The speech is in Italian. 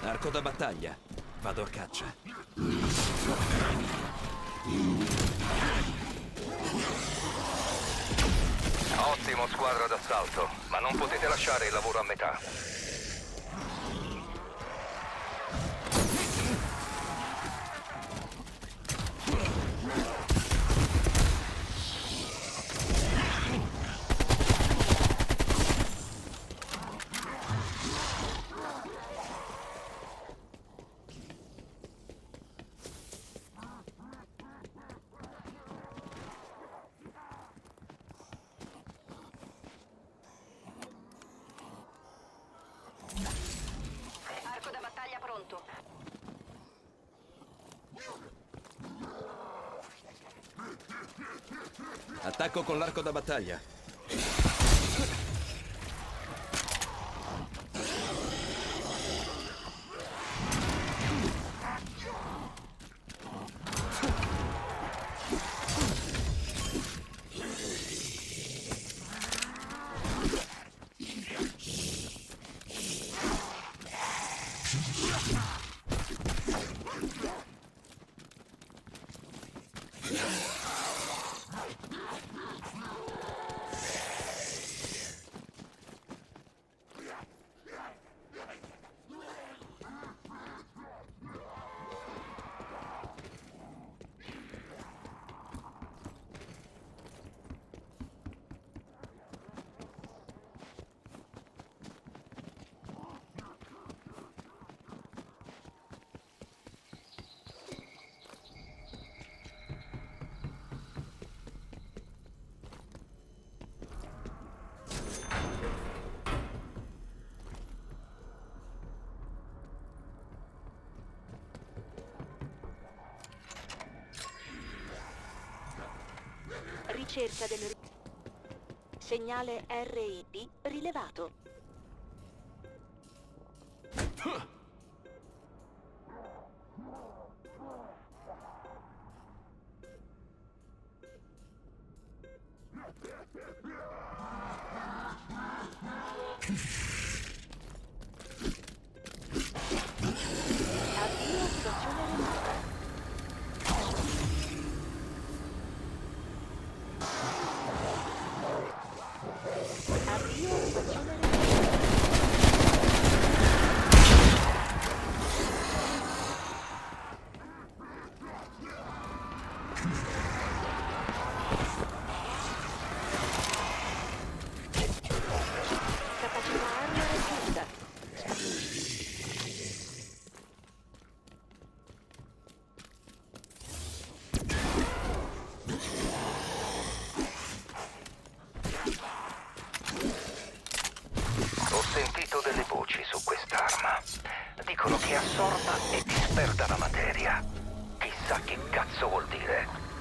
Arco da battaglia. Vado a caccia. Ottimo, squadra d'assalto, ma non potete lasciare il lavoro a metà. Arco da battaglia pronto. Attacco con l'arco da battaglia. Ricerca del segnale RID rilevato. Avvio attivazione remota. Avvio attivazione remota. Capacità arma raggiunta. Ho sentito delle voci su quest'arma. Dicono che assorba e disperda la materia. Chissà che cazzo vuol dire.